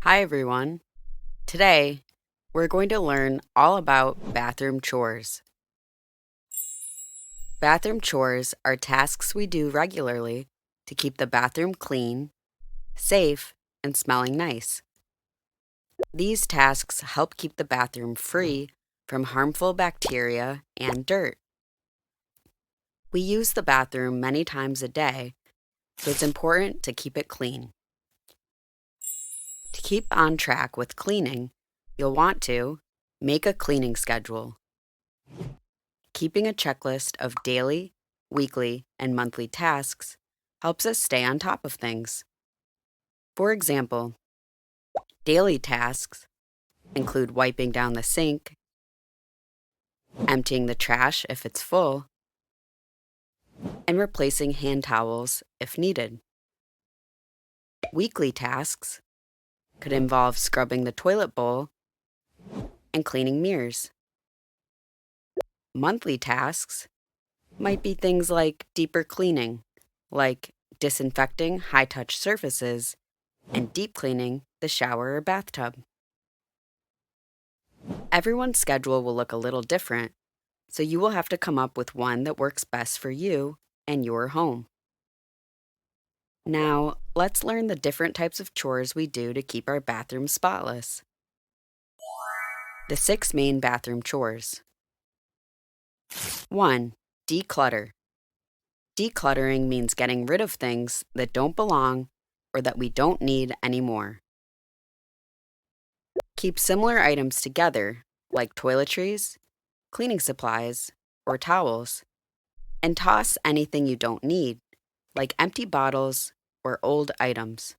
Hi everyone. Today, we're going to learn all about bathroom chores. Bathroom chores are tasks we do regularly to keep the bathroom clean, safe, and smelling nice. These tasks help keep the bathroom free from harmful bacteria and dirt. We use the bathroom many times a day, so it's important to keep it clean. To keep on track with cleaning, you'll want to make a cleaning schedule. Keeping a checklist of daily, weekly, and monthly tasks helps us stay on top of things. For example, daily tasks include wiping down the sink, emptying the trash if it's full, and replacing hand towels if needed. Weekly tasks could involve scrubbing the toilet bowl and cleaning mirrors. Monthly tasks might be things like deeper cleaning, like disinfecting high-touch surfaces and deep cleaning the shower or bathtub. Everyone's schedule will look a little different, so you will have to come up with one that works best for you and your home. Now, let's learn the different types of chores we do to keep our bathroom spotless. The 6 main bathroom chores. 1. Declutter. Decluttering means getting rid of things that don't belong or that we don't need anymore. Keep similar items together, like toiletries, cleaning supplies, or towels, and toss anything you don't need, like empty bottles or old items.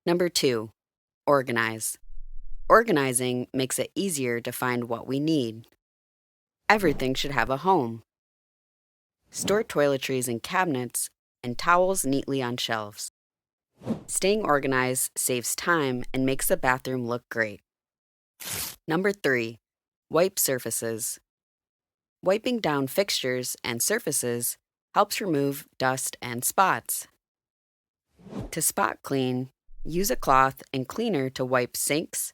Number 2, organize. Organizing makes it easier to find what we need. Everything should have a home. Store toiletries in cabinets and towels neatly on shelves. Staying organized saves time and makes the bathroom look great. Number 3, wipe surfaces. Wiping down fixtures and surfaces helps remove dust and spots. To spot clean, use a cloth and cleaner to wipe sinks,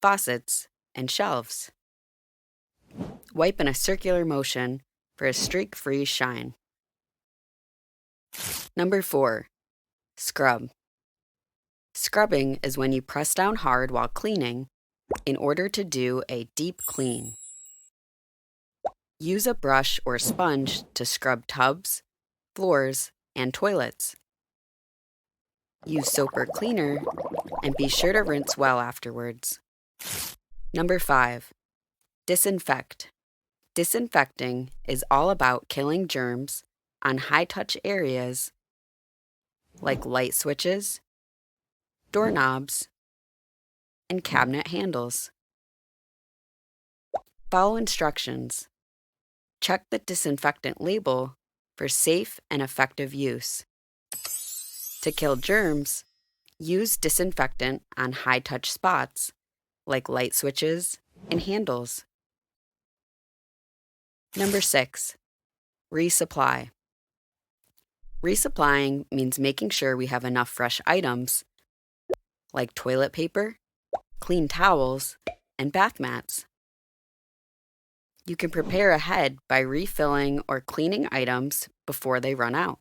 faucets, and shelves. Wipe in a circular motion for a streak-free shine. Number 4, scrub. Scrubbing is when you press down hard while cleaning in order to do a deep clean. Use a brush or sponge to scrub tubs, floors, and toilets. Use soap or cleaner, and be sure to rinse well afterwards. Number 5, disinfect. Disinfecting is all about killing germs on high-touch areas like light switches, doorknobs, and cabinet handles. Follow instructions. Check the disinfectant label for safe and effective use. To kill germs, use disinfectant on high-touch spots like light switches and handles. Number 6, resupply. Resupplying means making sure we have enough fresh items like toilet paper, clean towels, and bath mats. You can prepare ahead by refilling or cleaning items before they run out.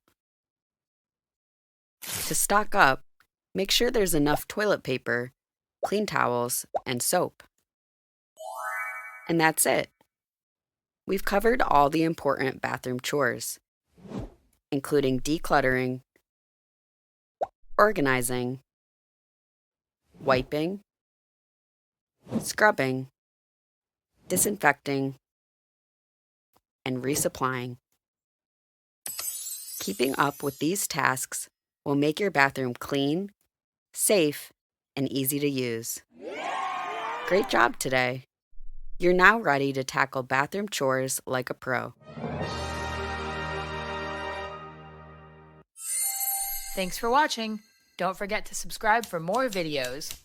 To stock up, make sure there's enough toilet paper, clean towels, and soap. And that's it. We've covered all the important bathroom chores, including decluttering, organizing, wiping, scrubbing, disinfecting, and resupplying. Keeping up with these tasks will make your bathroom clean, safe, and easy to use. Great job today! You're now ready to tackle bathroom chores like a pro. Thanks for watching. Don't forget to subscribe for more videos.